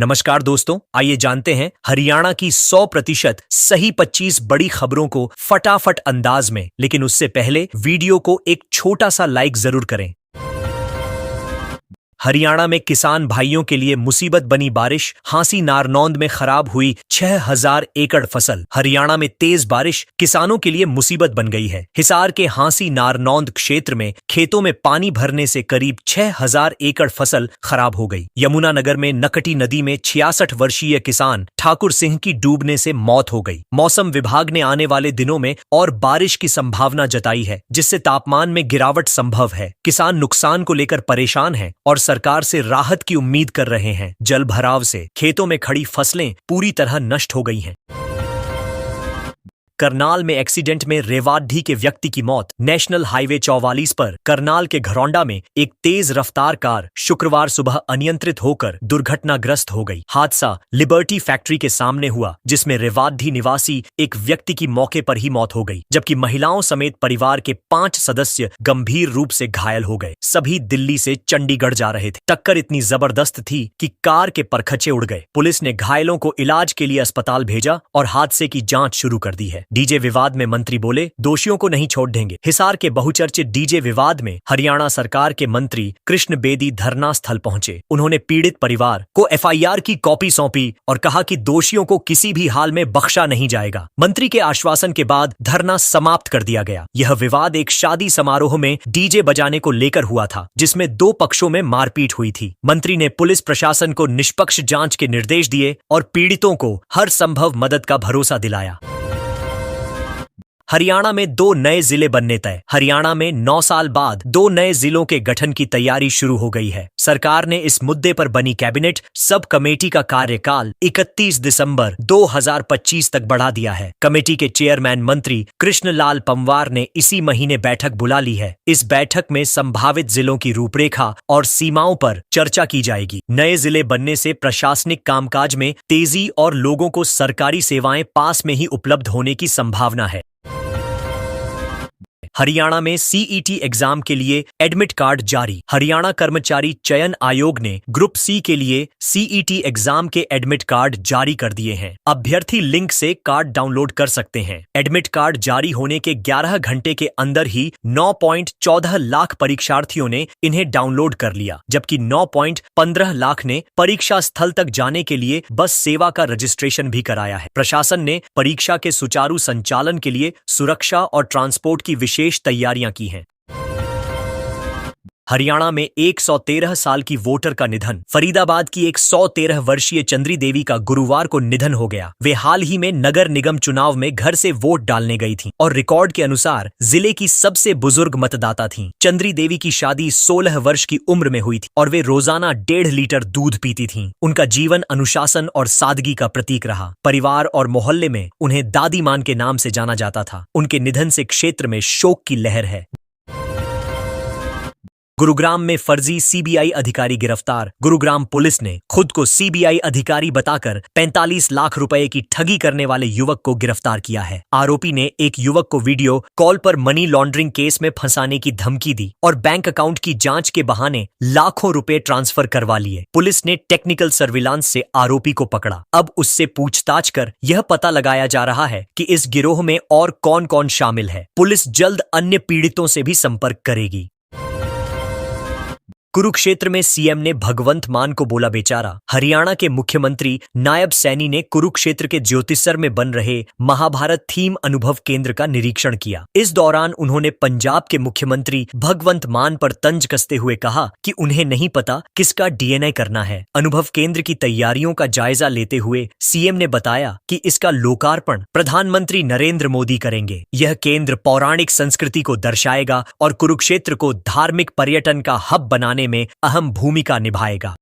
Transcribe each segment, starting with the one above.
नमस्कार दोस्तों, आइए जानते हैं हरियाणा की 100% सही 25 बड़ी खबरों को फटाफट अंदाज में। लेकिन उससे पहले वीडियो को एक छोटा सा लाइक जरूर करें। हरियाणा में किसान भाइयों के लिए मुसीबत बनी बारिश। हांसी नारनौंद में खराब हुई 6000 एकड़ फसल। हरियाणा में तेज बारिश किसानों के लिए मुसीबत बन गई है। हिसार के हांसी नारनौंद क्षेत्र में खेतों में पानी भरने से करीब 6000 एकड़ फसल खराब हो गई। यमुनानगर में नकटी नदी में 66 वर्षीय किसान ठाकुर सिंह की डूबने से मौत हो गई। मौसम विभाग ने आने वाले दिनों में और बारिश की संभावना जताई है, जिससे तापमान में गिरावट संभव है। किसान नुकसान को लेकर परेशान हैं और सरकार से राहत की उम्मीद कर रहे हैं। जल भराव से खेतों में खड़ी फसलें पूरी तरह नष्ट हो गई हैं। करनाल में एक्सीडेंट में रेवाड़ी के व्यक्ति की मौत। नेशनल हाईवे 44 पर करनाल के घरौंडा में एक तेज रफ्तार कार शुक्रवार सुबह अनियंत्रित होकर दुर्घटनाग्रस्त हो गई। हादसा लिबर्टी फैक्ट्री के सामने हुआ, जिसमें रेवाड़ी निवासी एक व्यक्ति की मौके पर ही मौत हो गई, जबकि महिलाओं समेत परिवार के 5 सदस्य गंभीर रूप से घायल हो गए। सभी दिल्ली से चंडीगढ़ जा रहे थे। टक्कर इतनी जबरदस्त थी कि कार के परखचे उड़ गए। पुलिस ने घायलों को इलाज के लिए अस्पताल भेजा और हादसे की जांच शुरू कर दी है। डीजे विवाद में मंत्री बोले, दोषियों को नहीं छोड़ देंगे। हिसार के बहुचर्चित डीजे विवाद में हरियाणा सरकार के मंत्री कृष्ण बेदी धरना स्थल पहुंचे। उन्होंने पीड़ित परिवार को एफआईआर की कॉपी सौंपी और कहा कि दोषियों को किसी भी हाल में बख्शा नहीं जाएगा। मंत्री के आश्वासन के बाद धरना समाप्त कर दिया गया। यह विवाद एक शादी समारोह में डीजे बजाने को लेकर हुआ था, जिसमें 2 पक्षों में मारपीट हुई थी। मंत्री ने पुलिस प्रशासन को निष्पक्ष जांच के निर्देश दिए और पीड़ितों को हर संभव मदद का भरोसा दिलाया। हरियाणा में 2 नए जिले बनने तय। हरियाणा में 9 साल बाद 2 नए जिलों के गठन की तैयारी शुरू हो गई है। सरकार ने इस मुद्दे पर बनी कैबिनेट सब कमेटी का कार्यकाल 31 दिसंबर 2025 तक बढ़ा दिया है। कमेटी के चेयरमैन मंत्री कृष्णलाल पंवार ने इसी महीने बैठक बुला ली है। इस बैठक में संभावित जिलों की रूपरेखा और सीमाओं पर चर्चा की जाएगी। नए जिले बनने से प्रशासनिक कामकाज में तेजी और लोगों को सरकारी सेवाएं पास में ही उपलब्ध होने की संभावना है। हरियाणा में सीईटी एग्जाम के लिए एडमिट कार्ड जारी। हरियाणा कर्मचारी चयन आयोग ने ग्रुप सी के लिए सीईटी एग्जाम के एडमिट कार्ड जारी कर दिए हैं। अभ्यर्थी लिंक से कार्ड डाउनलोड कर सकते हैं। एडमिट कार्ड जारी होने के 11 घंटे के अंदर ही 9.14 लाख परीक्षार्थियों ने इन्हें डाउनलोड कर लिया, जबकि 9.15 लाख ने परीक्षा स्थल तक जाने के लिए बस सेवा का रजिस्ट्रेशन भी कराया है। प्रशासन ने परीक्षा के सुचारू संचालन के लिए सुरक्षा और ट्रांसपोर्ट की विशेष तैयारियां की हैं। हरियाणा में 113 साल की वोटर का निधन। फरीदाबाद की एक 113 वर्षीय चंद्री देवी का गुरुवार को निधन हो गया। वे हाल ही में नगर निगम चुनाव में घर से वोट डालने गई थीं और रिकॉर्ड के अनुसार जिले की सबसे बुजुर्ग मतदाता थीं। चंद्री देवी की शादी 16 वर्ष की उम्र में हुई थी और वे रोजाना 1.5 लीटर दूध पीती थीं। उनका जीवन अनुशासन और सादगी का प्रतीक रहा। परिवार और मोहल्ले में उन्हें दादी मान के नाम से जाना जाता था। उनके निधन से क्षेत्र में शोक की लहर है। गुरुग्राम में फर्जी सीबीआई अधिकारी गिरफ्तार। गुरुग्राम पुलिस ने खुद को सीबीआई अधिकारी बताकर 45 लाख रुपए की ठगी करने वाले युवक को गिरफ्तार किया है। आरोपी ने एक युवक को वीडियो कॉल पर मनी लॉन्ड्रिंग केस में फंसाने की धमकी दी और बैंक अकाउंट की जांच के बहाने लाखों रुपए ट्रांसफर करवा लिए। पुलिस ने टेक्निकल सर्विलांस से आरोपी को पकड़ा। अब उससे पूछताछ कर यह पता लगाया जा रहा है कि इस गिरोह में और कौन कौन शामिल है। पुलिस जल्द अन्य पीड़ितों से भी संपर्क करेगी। कुरुक्षेत्र में सीएम ने भगवंत मान को बोला बेचारा। हरियाणा के मुख्यमंत्री नायब सैनी ने कुरुक्षेत्र के ज्योतिसर में बन रहे महाभारत थीम अनुभव केंद्र का निरीक्षण किया। इस दौरान उन्होंने पंजाब के मुख्यमंत्री भगवंत मान पर तंज कसते हुए कहा कि उन्हें नहीं पता किसका डीएनए करना है। अनुभव केंद्र की तैयारियों का जायजा लेते हुए सीएम ने बताया कि इसका लोकार्पण प्रधानमंत्री नरेंद्र मोदी करेंगे। यह केंद्र पौराणिक संस्कृति को दर्शाएगा और कुरुक्षेत्र को धार्मिक पर्यटन का हब बनाने में अहम भूमिका निभाएगा।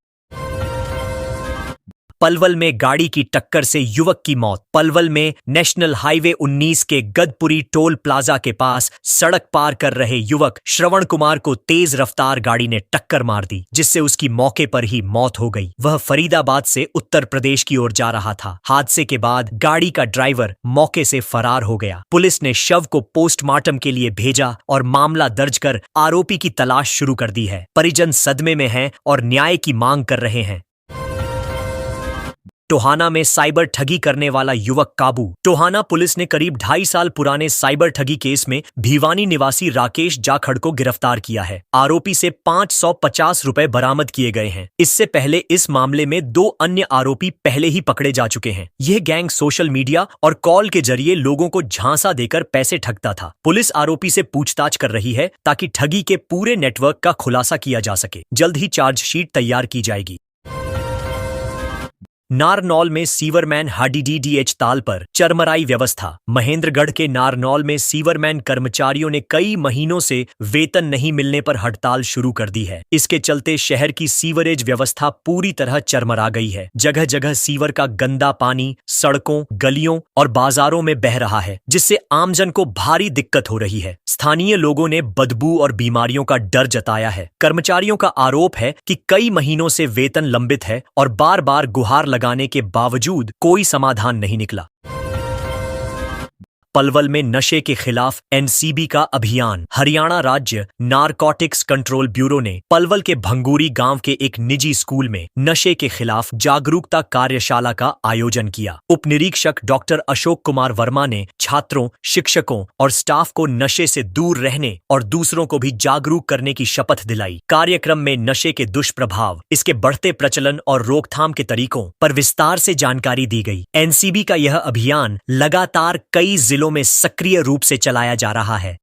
पलवल में गाड़ी की टक्कर से युवक की मौत। पलवल में नेशनल हाईवे 19 के गदपुरी टोल प्लाजा के पास सड़क पार कर रहे युवक श्रवण कुमार को तेज रफ्तार गाड़ी ने टक्कर मार दी, जिससे उसकी मौके पर ही मौत हो गई। वह फरीदाबाद से उत्तर प्रदेश की ओर जा रहा था। हादसे के बाद गाड़ी का ड्राइवर मौके से फरार हो गया। पुलिस ने शव को पोस्टमार्टम के लिए भेजा और मामला दर्ज कर आरोपी की तलाश शुरू कर दी है। परिजन सदमे में हैं और न्याय की मांग कर रहे हैं। टोहाना में साइबर ठगी करने वाला युवक काबू। टोहाना पुलिस ने करीब 2.5 साल पुराने साइबर ठगी केस में भिवानी निवासी राकेश जाखड़ को गिरफ्तार किया है। आरोपी से 550 रुपए बरामद किए गए हैं। इससे पहले इस मामले में 2 अन्य आरोपी पहले ही पकड़े जा चुके हैं। यह गैंग सोशल मीडिया और कॉल के जरिए लोगों को झांसा देकर पैसे ठगता था। पुलिस आरोपी से पूछताछ कर रही है ताकि ठगी के पूरे नेटवर्क का खुलासा किया जा सके। जल्द ही चार्जशीट तैयार की जाएगी। नारनौल में सीवरमैन HDDDH ताल पर चरमराई व्यवस्था। महेंद्रगढ़ के नारनौल में सीवरमैन कर्मचारियों ने कई महीनों से वेतन नहीं मिलने पर हड़ताल शुरू कर दी है। इसके चलते शहर की सीवरेज व्यवस्था पूरी तरह चरमरा गई है। जगह जगह सीवर का गंदा पानी सड़कों, गलियों और बाजारों में बह रहा है, जिससे आमजन को भारी दिक्कत हो रही है। स्थानीय लोगों ने बदबू और बीमारियों का डर जताया है। कर्मचारियों का आरोप है कि कई महीनों से वेतन लंबित है और बार बार गुहार लगाने के बावजूद कोई समाधान नहीं निकला। पलवल में नशे के खिलाफ NCB का अभियान। हरियाणा राज्य नारकोटिक्स कंट्रोल ब्यूरो ने पलवल के भंगूरी गांव के एक निजी स्कूल में नशे के खिलाफ जागरूकता कार्यशाला का आयोजन किया। उप निरीक्षक डॉक्टर अशोक कुमार वर्मा ने छात्रों, शिक्षकों और स्टाफ को नशे से दूर रहने और दूसरों को भी जागरूक करने की शपथ दिलाई। कार्यक्रम में नशे के दुष्प्रभाव, इसके बढ़ते प्रचलन और रोकथाम के तरीकों पर विस्तार से जानकारी दी गई। NCB का यह अभियान लगातार कई जिलों में सक्रिय रूप से चलाया जा रहा है।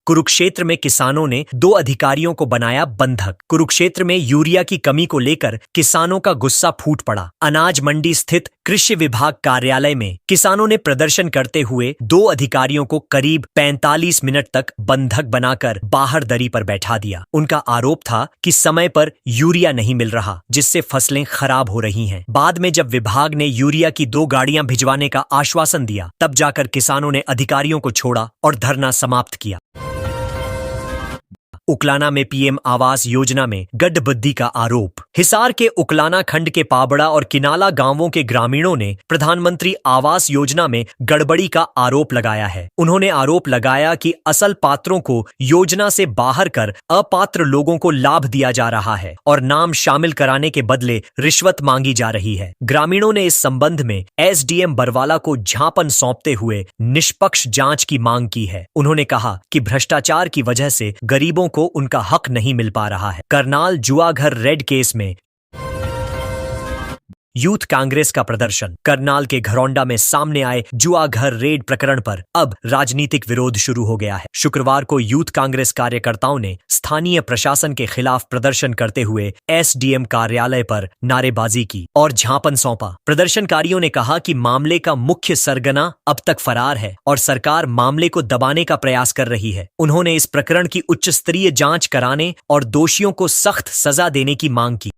कुरुक्षेत्र में किसानों ने 2 अधिकारियों को बनाया बंधक। कुरुक्षेत्र में यूरिया की कमी को लेकर किसानों का गुस्सा फूट पड़ा। अनाज मंडी स्थित कृषि विभाग कार्यालय में किसानों ने प्रदर्शन करते हुए 2 अधिकारियों को करीब 45 मिनट तक बंधक बनाकर बाहर दरी पर बैठा दिया। उनका आरोप था कि समय पर यूरिया नहीं मिल रहा, जिससे फसलें खराब हो रही हैं। बाद में जब विभाग ने यूरिया की 2 गाड़ियां भिजवाने का आश्वासन दिया, तब जाकर किसानों ने अधिकारियों को छोड़ा और धरना समाप्त किया। उकलाना में PM आवास योजना में गड्ढबद्दी का आरोप। हिसार के उकलाना खंड के पाबड़ा और किनाला गांवों के ग्रामीणों ने प्रधानमंत्री आवास योजना में गड़बड़ी का आरोप लगाया है। उन्होंने आरोप लगाया कि असल पात्रों को योजना से बाहर कर अपात्र लोगों को लाभ दिया जा रहा है और नाम शामिल कराने के बदले रिश्वत मांगी जा रही है। ग्रामीणों ने इस संबंध में SDM बरवाला को ज्ञापन सौंपते हुए निष्पक्ष जांच की मांग की है। उन्होंने कहा कि भ्रष्टाचार की वजह से गरीबों को उनका हक नहीं मिल पा रहा है। करनाल जुआघर रेड केस में यूथ कांग्रेस का प्रदर्शन। करनाल के घरौंडा में सामने आए जुआघर रेड प्रकरण पर अब राजनीतिक विरोध शुरू हो गया है। शुक्रवार को यूथ कांग्रेस कार्यकर्ताओं ने स्थानीय प्रशासन के खिलाफ प्रदर्शन करते हुए SDM कार्यालय पर नारेबाजी की और ज्ञापन सौंपा। प्रदर्शनकारियों ने कहा कि मामले का मुख्य सरगना अब तक फरार है और सरकार मामले को दबाने का प्रयास कर रही है। उन्होंने इस प्रकरण की उच्च स्तरीय जांच कराने और दोषियों को सख्त सजा देने की मांग की।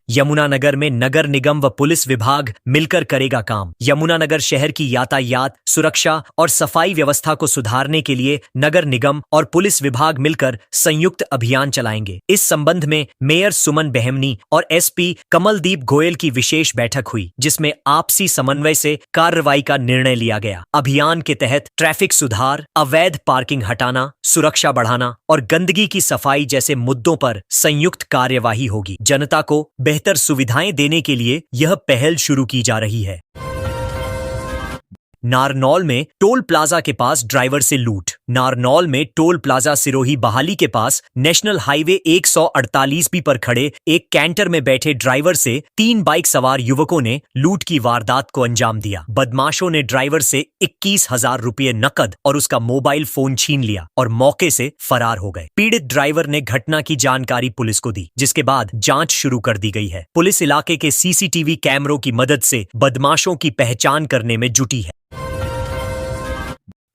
यमुनानगर में नगर निगम व पुलिस विभाग मिलकर करेगा काम। यमुनानगर शहर की यातायात, सुरक्षा और सफाई व्यवस्था को सुधारने के लिए नगर निगम और पुलिस विभाग मिलकर संयुक्त अभियान चलाएंगे। इस संबंध में मेयर सुमन बेहमनी और SP कमलदीप गोयल की विशेष बैठक हुई, जिसमें आपसी समन्वय से कार्रवाई का निर्णय लिया गया। अभियान के तहत ट्रैफिक सुधार, अवैध पार्किंग हटाना, सुरक्षा बढ़ाना और गंदगी की सफाई जैसे मुद्दों पर संयुक्त कार्यवाही होगी। जनता को बेहतर सुविधाएं देने के लिए यह पहल शुरू की जा रही है। नारनौल में टोल प्लाजा के पास ड्राइवर से लूट। नारनौल में टोल प्लाजा सिरोही बहाली के पास नेशनल हाईवे 148B पर खड़े एक कैंटर में बैठे ड्राइवर से 3 बाइक सवार युवकों ने लूट की वारदात को अंजाम दिया। बदमाशों ने ड्राइवर से 21,000 रुपये नकद और उसका मोबाइल फोन छीन लिया और मौके से फरार हो गए। पीड़ित ड्राइवर ने घटना की जानकारी पुलिस को दी, जिसके बाद जांच शुरू कर दी गई है। पुलिस इलाके के CCTV कैमरों की मदद से बदमाशों की पहचान करने में जुटी है।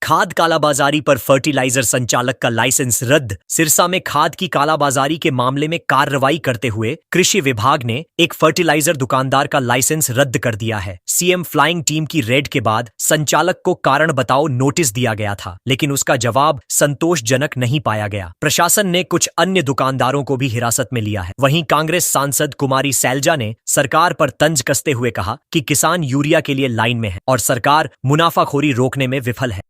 खाद कालाबाजारी पर फर्टिलाइजर संचालक का लाइसेंस रद्द। सिरसा में खाद की कालाबाजारी के मामले में कार्रवाई करते हुए कृषि विभाग ने एक फर्टिलाइजर दुकानदार का लाइसेंस रद्द कर दिया है। CM फ्लाइंग टीम की रेड के बाद संचालक को कारण बताओ नोटिस दिया गया था, लेकिन उसका जवाब संतोषजनक नहीं पाया गया। प्रशासन ने कुछ अन्य दुकानदारों को भी हिरासत में लिया है। वहीं कांग्रेस सांसद कुमारी सैलजा ने सरकार पर तंज कसते हुए कहा कि किसान यूरिया के लिए लाइन में है और सरकार मुनाफाखोरी रोकने में विफल है।